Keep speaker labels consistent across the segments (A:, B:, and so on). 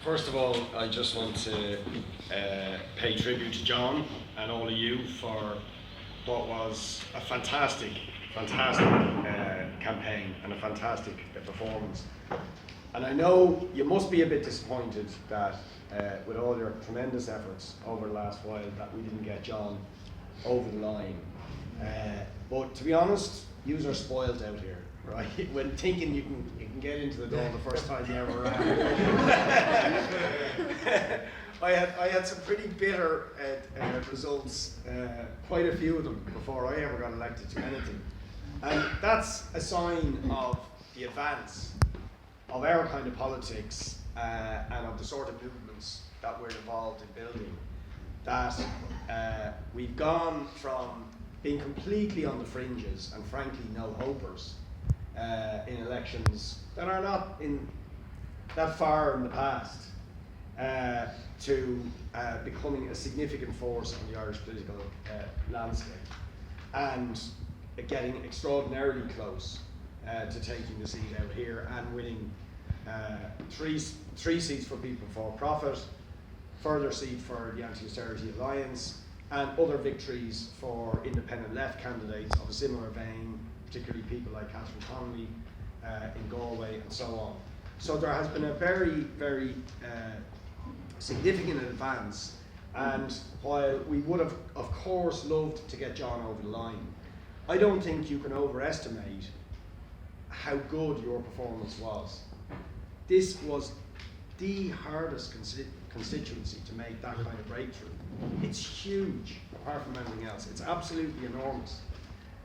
A: First of all, I just want to pay tribute to John and all of you for what was a fantastic campaign and a fantastic performance. And I know you must be a bit disappointed that with all your tremendous efforts over the last while that we didn't get John over the line. But to be honest, yous are spoiled out here, right? When thinking you can get into the door the first time you ever ran. I had some pretty bitter results, quite a few of them, before I ever got elected to anything. And that's a sign of the advance of our kind of politics and of the sort of movements that we're involved in building. That we've gone from being completely on the fringes and frankly no-hopers in elections that are not in that far in the past to becoming a significant force on the Irish political landscape and getting extraordinarily close to taking the seat out here and winning three seats for People for Profit, further seat for the Anti-Austerity Alliance, and other victories for independent left candidates of a similar vein, particularly people like Catherine Connolly in Galway and so on. So there has been a very, very significant advance, and while we would have, of course, loved to get John over the line, I don't think you can overestimate how good your performance was. This was the hardest constituency to make that kind of breakthrough. It's huge, apart from anything else. It's absolutely enormous.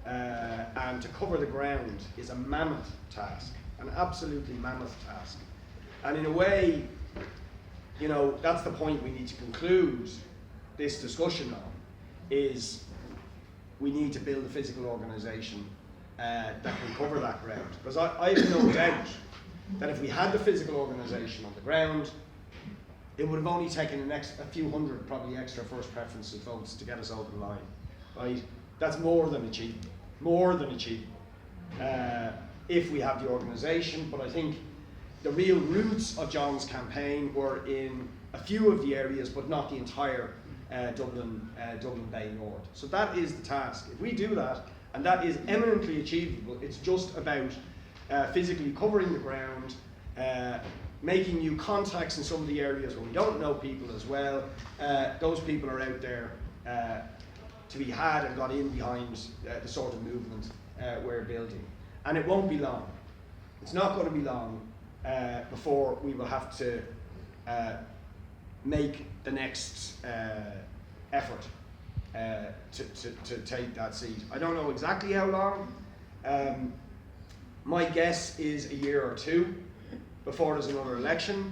A: And to cover the ground is a mammoth task, an absolutely mammoth task. And in a way, you know, that's the point we need to conclude this discussion on, is we need to build a physical organisation that can cover that ground. Because I have no doubt that if we had the physical organisation on the ground, it would have only taken a few hundred, probably extra first preference votes to get us over the line. Right? That's more than achievable. More than achievable. If we have the organisation, but I think the real roots of John's campaign were in a few of the areas, but not the entire Dublin Bay North. So that is the task. If we do that, and that is eminently achievable, it's just about physically covering the ground, making new contacts in some of the areas where we don't know people as well. Those people are out there to be had and got in behind the sort of movement we're building. And it won't be long. It's not going to be long before we will have to make the next effort to take that seat. I don't know exactly how long. My guess is a year or two before there's another election.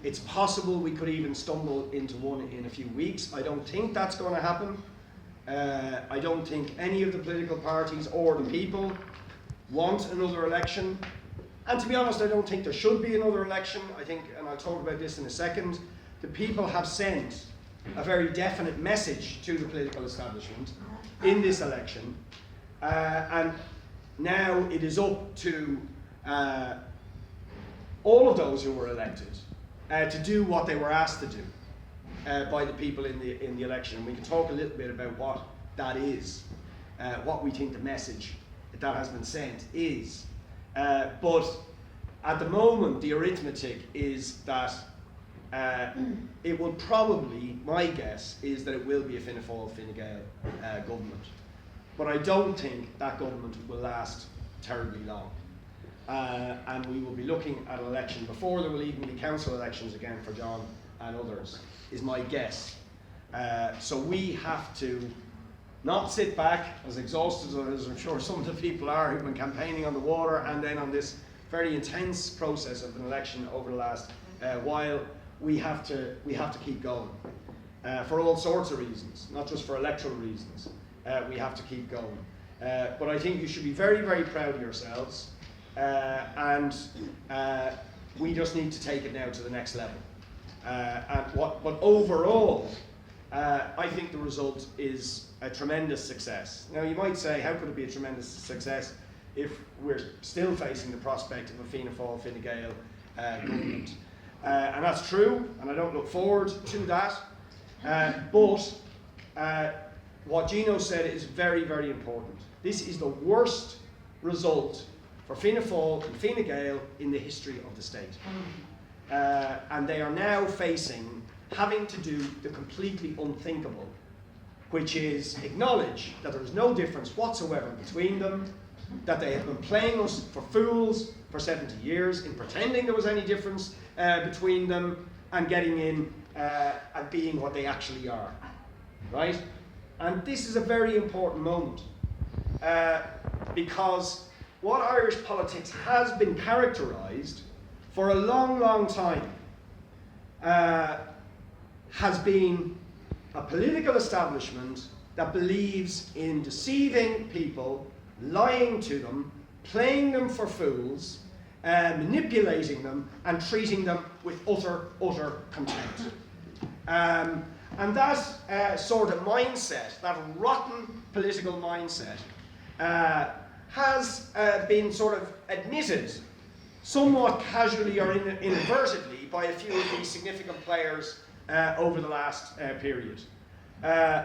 A: It's possible we could even stumble into one in a few weeks. I don't think that's going to happen. I don't think any of the political parties or the people want another election. And to be honest, I don't think there should be another election. I think, and I'll talk about this in a second, the people have sent a very definite message to the political establishment in this election. And now it is up to all of those who were elected to do what they were asked to do by the people in the election. We can talk a little bit about what that is, what we think the message that has been sent is. But at the moment, the arithmetic is that it will probably, my guess, is that it will be a Fianna Fáil, Fine Gael government. But I don't think that government will last terribly long. And we will be looking at an election before there will even be council elections again for John and others, is my guess. So we have to not sit back as exhausted as I'm sure some of the people are who've been campaigning on the water and then on this very intense process of an election over the last while. We have to keep going for all sorts of reasons, not just for electoral reasons. We have to keep going. But I think you should be very, very proud of yourselves, and we just need to take it now to the next level. But overall, I think the result is a tremendous success. Now you might say, how could it be a tremendous success if we're still facing the prospect of a Fianna Fáil, Fine Gael government? And that's true, and I don't look forward to that. But what Gino said is very, very important. This is the worst result for Fianna Fáil and Fine Gael in the history of the state. And they are now facing having to do the completely unthinkable, which is acknowledge that there is no difference whatsoever between them, that they have been playing us for fools for 70 years in pretending there was any difference between them, and getting in and being what they actually are, right? And this is a very important moment because what Irish politics has been characterised for a long, long time has been a political establishment that believes in deceiving people, lying to them, playing them for fools, manipulating them, and treating them with utter contempt. And that sort of mindset, that rotten political mindset, has been sort of admitted somewhat casually or inadvertently by a few of these significant players over the last period.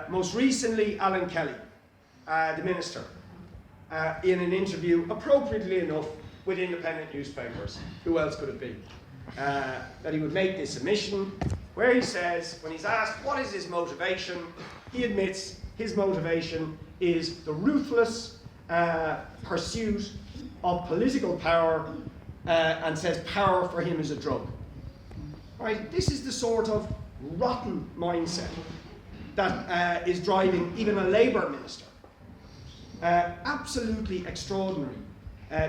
A: Most recently, Alan Kelly, the minister, in an interview, appropriately enough, with independent newspapers. Who else could it be? That he would make this admission where he says, when he's asked what is his motivation, he admits his motivation is the ruthless pursuit of political power, and says power for him is a drug. Right? This is the sort of rotten mindset that is driving even a Labour minister. Absolutely extraordinary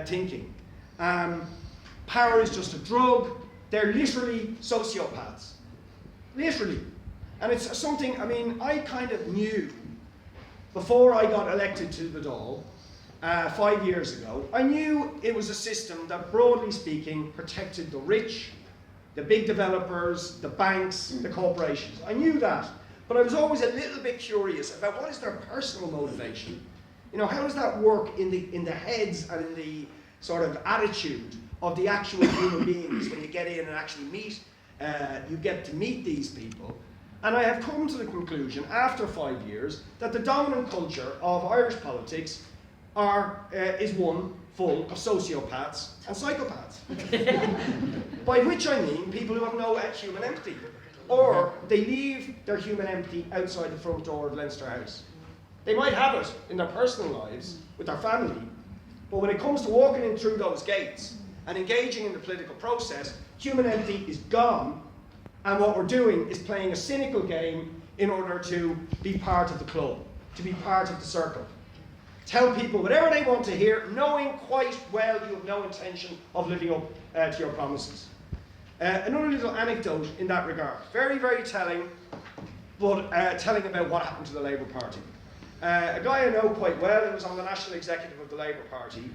A: thinking. Power is just a drug. They're literally sociopaths. Literally. And it's something, I mean, I kind of knew before I got elected to the Dáil 5 years ago, I knew it was a system that, broadly speaking, protected the rich, the big developers, the banks, the corporations. I knew that. But I was always a little bit curious about what is their personal motivation. You know, how does that work in the heads and in the sort of attitude of the actual human beings when you get in and actually meet, you get to meet these people. And I have come to the conclusion, after 5 years, that the dominant culture of Irish politics is one full of sociopaths and psychopaths. By which I mean people who have no human empathy. Or they leave their human empathy outside the front door of Leinster House. They might have it in their personal lives, with their family, but when it comes to walking in through those gates and engaging in the political process, human empathy is gone, and what we're doing is playing a cynical game in order to be part of the club, to be part of the circle. Tell people whatever they want to hear, knowing quite well you have no intention of living up to your promises. Another little anecdote in that regard, very, very telling, but telling about what happened to the Labour Party. A guy I know quite well, who was on the national executive of the Labour Party,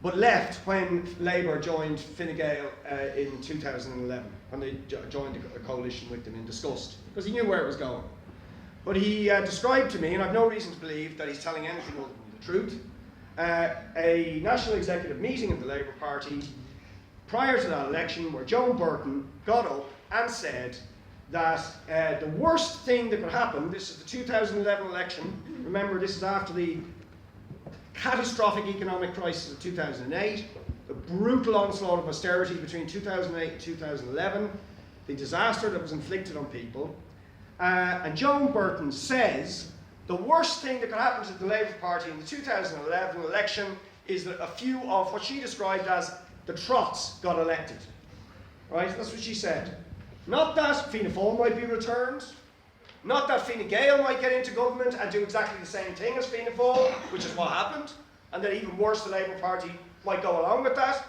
A: but left when Labour joined Fine Gael in 2011, when they joined a coalition with them in disgust, because he knew where it was going. But he described to me, and I've no reason to believe that he's telling anything other than the truth, a national executive meeting of the Labour Party prior to that election, where Joe Burton got up and said that the worst thing that could happen, this is the 2011 election, remember this is after the catastrophic economic crisis of 2008, the brutal onslaught of austerity between 2008 and 2011, the disaster that was inflicted on people, and Joan Burton says the worst thing that could happen to the Labour Party in the 2011 election is that a few of what she described as the trots got elected. Right? That's what she said. Not that Fianna Fáil might be returned, not that Fine Gael might get into government and do exactly the same thing as Fianna Fáil, which is what happened, and that even worse, the Labour Party might go along with that,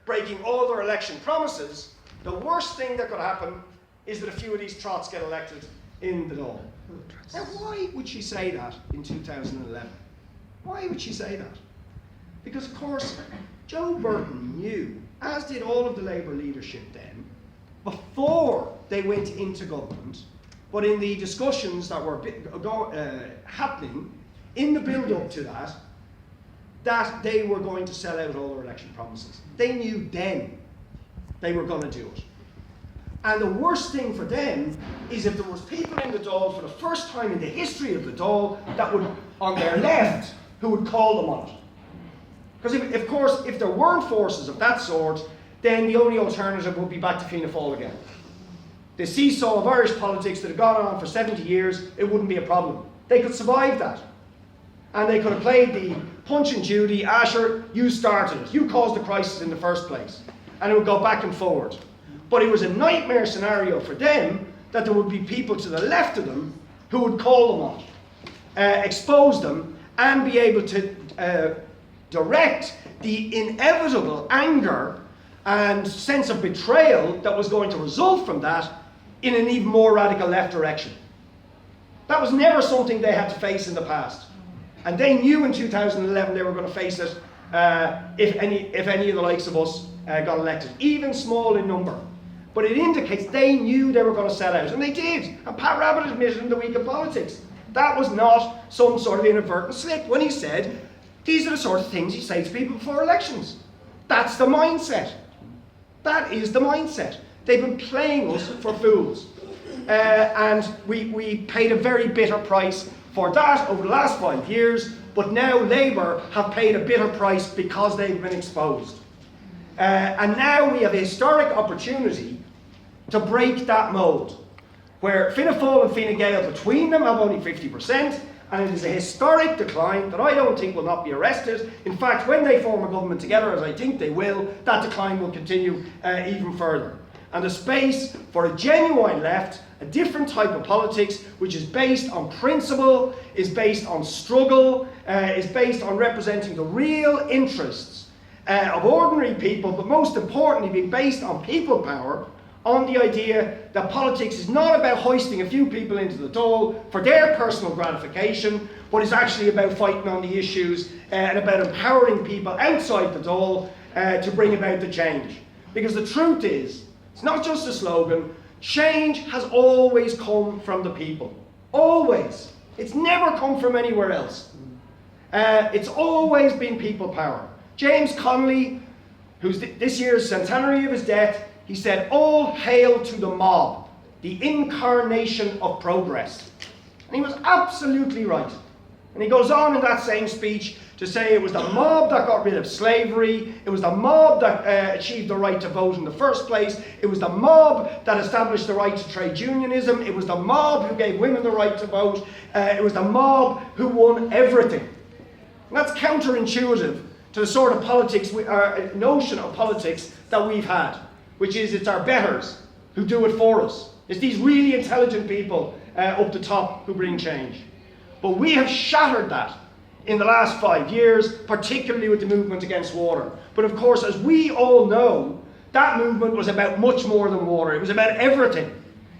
A: breaking all their election promises. The worst thing that could happen is that a few of these trots get elected in the Dáil. Now, why would she say that in 2011? Why would she say that? Because, of course, Joe Burton knew, as did all of the Labour leadership then, before they went into government, but in the discussions that were happening in the build-up to that they were going to sell out all their election promises. They knew then they were going to do it. And the worst thing for them is if there was people in the Dáil for the first time in the history of the Dáil that would, on their left, who would call them on it. Because of course, if there weren't forces of that sort, then the only alternative would be back to Fianna Fáil again. The seesaw of Irish politics that had gone on for 70 years, it wouldn't be a problem. They could survive that. And they could have played the Punch and Judy, Asher, you started it. You caused the crisis in the first place. And it would go back and forward. But it was a nightmare scenario for them that there would be people to the left of them who would call them on it, expose them, and be able to direct the inevitable anger and sense of betrayal that was going to result from that in an even more radical left direction. That was never something they had to face in the past. And they knew in 2011 they were going to face it if any of the likes of us got elected, even small in number. But it indicates they knew they were going to set out, and they did. And Pat Rabbitte admitted in the Week of Politics. That was not some sort of inadvertent slip when he said, these are the sort of things you say to people before elections. That's the mindset. That is the mindset. They've been playing us for fools. And we paid a very bitter price for that over the last 5 years, but now Labour have paid a bitter price because they've been exposed. And now we have a historic opportunity to break that mould, where Fianna Fáil and Fine Gael between them have only 50%, and it is a historic decline that I don't think will not be arrested. In fact, when they form a government together, as I think they will, that decline will continue even further. And the space for a genuine left, a different type of politics, which is based on principle, is based on struggle, is based on representing the real interests of ordinary people, but most importantly being based on people power, on the idea that politics is not about hoisting a few people into the Dáil for their personal gratification, but is actually about fighting on the issues and about empowering people outside the Dáil to bring about the change. Because the truth is, it's not just a slogan, change has always come from the people. Always. It's never come from anywhere else. It's always been people power. James Connolly, who's this year's centenary of his death, he said, all hail to the mob, the incarnation of progress. And he was absolutely right. And he goes on in that same speech to say it was the mob that got rid of slavery, it was the mob that achieved the right to vote in the first place, it was the mob that established the right to trade unionism, it was the mob who gave women the right to vote, it was the mob who won everything. And that's counterintuitive to the sort of politics, notion of politics that we've had, which is it's our betters who do it for us. It's these really intelligent people up the top who bring change. But we have shattered that in the last 5 years, particularly with the movement against water. But of course, as we all know, that movement was about much more than water. It was about everything.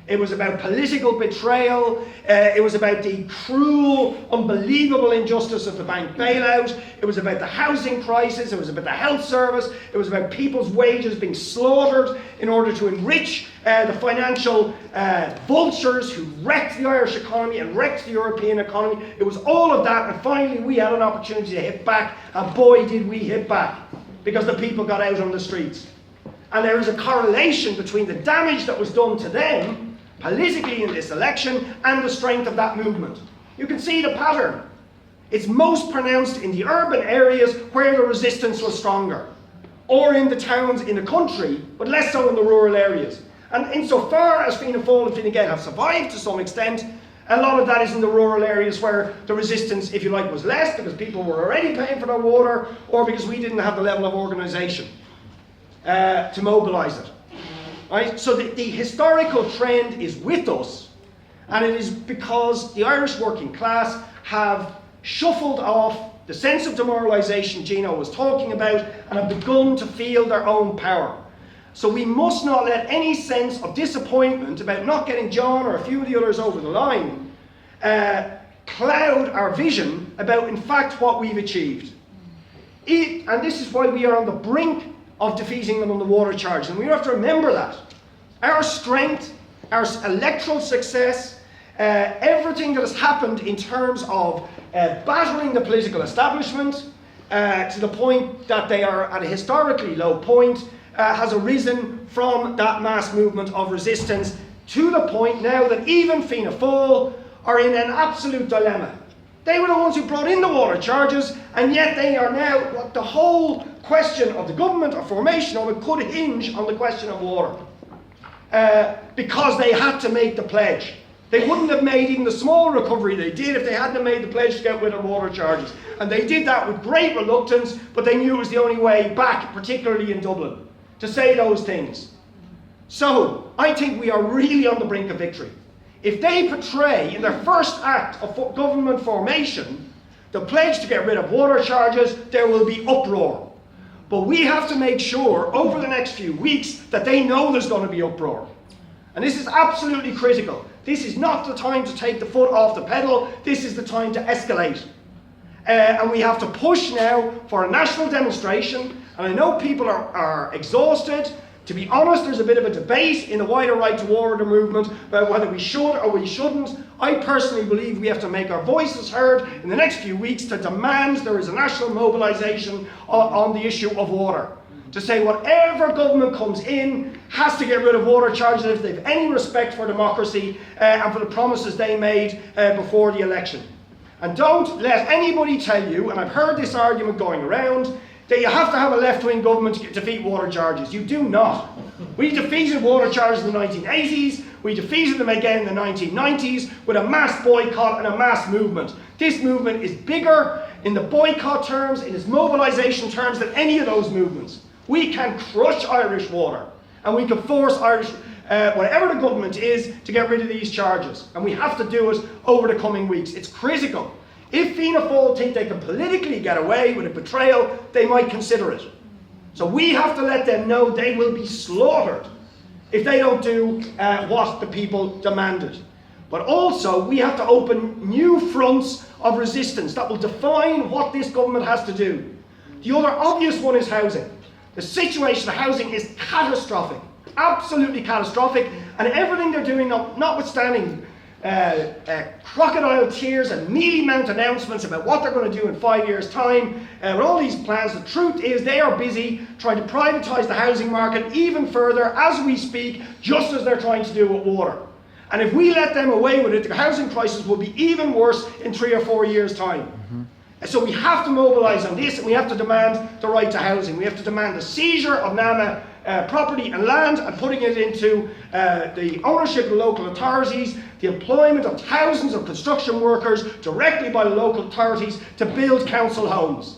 A: It was about political betrayal. It was about the cruel, unbelievable injustice of the bank bailout. It was about the housing crisis. It was about the health service. It was about people's wages being slaughtered in order to enrich the financial vultures who wrecked the Irish economy and wrecked the European economy. It was all of that, and finally we had an opportunity to hit back, and boy did we hit back, because the people got out on the streets. And there is a correlation between the damage that was done to them politically in this election and the strength of that movement. You can see the pattern. It's most pronounced in the urban areas where the resistance was stronger, or in the towns in the country, but less so in the rural areas. And insofar as Fianna Fáil and Fine Gael have survived to some extent, a lot of that is in the rural areas where the resistance, if you like, was less because people were already paying for their water, or because we didn't have the level of organisation to mobilise it. Right? So the historical trend is with us, and it is because the Irish working class have shuffled off the sense of demoralisation Gino was talking about and have begun to feel their own power. So we must not let any sense of disappointment about not getting John or a few of the others over the line cloud our vision about, in fact, what we've achieved. And this is why we are on the brink of defeating them on the water charge. And we have to remember that. Our strength, our electoral success, everything that has happened in terms of battering the political establishment to the point that they are at a historically low point, has arisen from that mass movement of resistance, to the point now that even Fianna Fáil are in an absolute dilemma. They were the ones who brought in the water charges, and yet they are now, the whole question of the government or formation of it could hinge on the question of water. Because they had to make the pledge. They wouldn't have made even the small recovery they did if they hadn't made the pledge to get rid of water charges. And they did that with great reluctance, but they knew it was the only way back, particularly in Dublin, to say those things. So, I think we are really on the brink of victory. If they portray in their first act of government formation the pledge to get rid of water charges, there will be uproar. But we have to make sure over the next few weeks that they know there's going to be uproar. And this is absolutely critical. This is not the time to take the foot off the pedal. This is the time to escalate. And we have to push now for a national demonstration. And I know people are exhausted. To be honest, there's a bit of a debate in the wider right to water movement about whether we should or we shouldn't. I personally believe we have to make our voices heard in the next few weeks to demand there is a national mobilisation on the issue of water. To say whatever government comes in has to get rid of water charges if they have any respect for democracy and for the promises they made before the election. And don't let anybody tell you, and I've heard this argument going around, that you have to have a left-wing government to defeat water charges. You do not. We defeated water charges in the 1980s, we defeated them again in the 1990s with a mass boycott and a mass movement. This movement is bigger in the boycott terms, in its mobilisation terms, than any of those movements. We can crush Irish water, and we can force Irish, whatever the government is, to get rid of these charges. And we have to do it over the coming weeks. It's critical. If Fianna Fáil think they can politically get away with a betrayal, they might consider it. So we have to let them know they will be slaughtered if they don't do what the people demanded. But also, we have to open new fronts of resistance that will define what this government has to do. The other obvious one is housing. The situation of housing is catastrophic, absolutely catastrophic, and everything they're doing, notwithstanding crocodile tears and mealy-mouthed announcements about what they're going to do in 5 years' time, with all these plans, the truth is they are busy trying to privatise the housing market even further as we speak, just as they're trying to do with water. And if we let them away with it, the housing crisis will be even worse in 3 or 4 years' time. So we have to mobilise on this, and we have to demand the right to housing. We have to demand the seizure of NAMA property and land and putting it into the ownership of local authorities, the employment of thousands of construction workers directly by the local authorities to build council homes.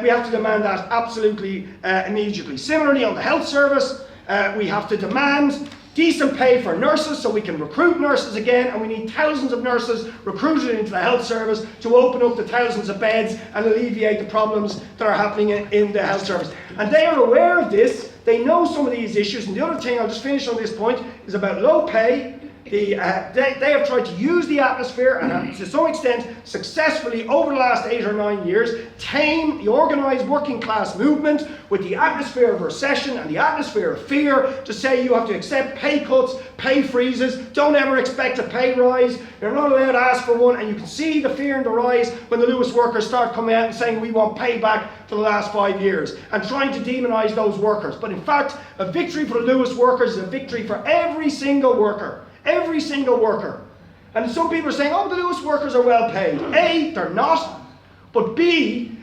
A: We have to demand that absolutely immediately. Similarly, on the health service, we have to demand decent pay for nurses so we can recruit nurses again, and we need thousands of nurses recruited into the health service to open up the thousands of beds and alleviate the problems that are happening in the health service. And they are aware of this, they know some of these issues, and the other thing, I'll just finish on this point, is about low pay. They have tried to use the atmosphere and have, to some extent successfully over the last 8 or 9 years, tame the organised working class movement with the atmosphere of recession and the atmosphere of fear to say you have to accept pay cuts, pay freezes, don't ever expect a pay rise, you're not allowed to ask for one, and you can see the fear in the rise when the Lewis workers start coming out and saying we want payback for the last 5 years and trying to demonise those workers. But in fact, a victory for the Lewis workers is a victory for every single worker. Every single worker. And some people are saying, oh, the Lewis workers are well paid. A, they're not. But B,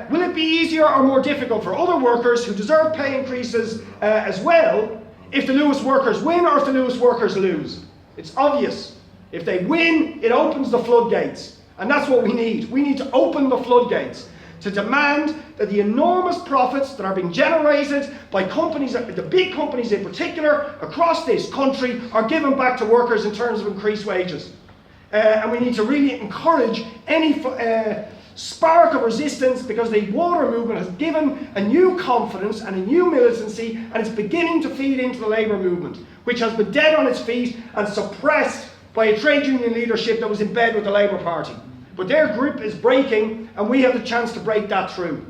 A: will it be easier or more difficult for other workers who deserve pay increases as well if the Lewis workers win or if the Lewis workers lose? It's obvious. If they win, it opens the floodgates. And that's what we need. We need to open the floodgates to demand that the enormous profits that are being generated by companies, the big companies in particular, across this country, are given back to workers in terms of increased wages. And we need to really encourage any spark of resistance, because the water movement has given a new confidence and a new militancy, and it's beginning to feed into the labour movement, which has been dead on its feet and suppressed by a trade union leadership that was in bed with the Labour Party. But their grip is breaking, and we have the chance to break that through.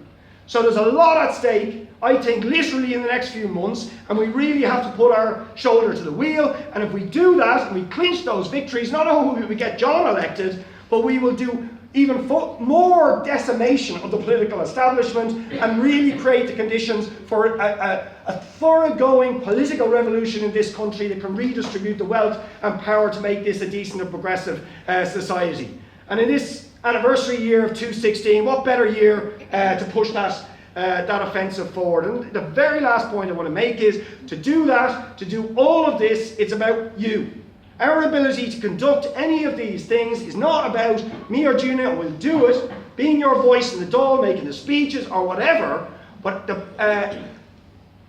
A: So there's a lot at stake, I think, literally in the next few months, and we really have to put our shoulder to the wheel. And if we do that, and we clinch those victories, not only will we get John elected, but we will do even more decimation of the political establishment, and really create the conditions for a thoroughgoing political revolution in this country that can redistribute the wealth and power to make this a decent and progressive society. And in this anniversary year of 2016, what better year to push that offensive forward? And the very last point I want to make is, to do that, to do all of this, it's about you. Our ability to conduct any of these things is not about me or Gina will do it, being your voice in the Dáil, making the speeches or whatever, but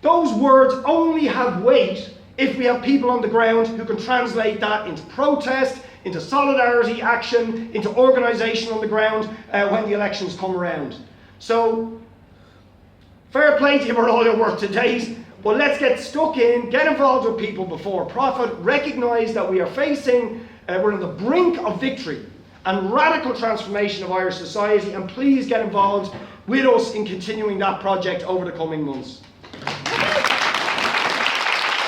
A: those words only have weight if we have people on the ground who can translate that into protest, into solidarity action, into organisation on the ground when the elections come around. So, fair play to you for all your work to date. But let's get stuck in, get involved with people before profit, recognise that we are facing, we're on the brink of victory and radical transformation of Irish society, and please get involved with us in continuing that project over the coming months.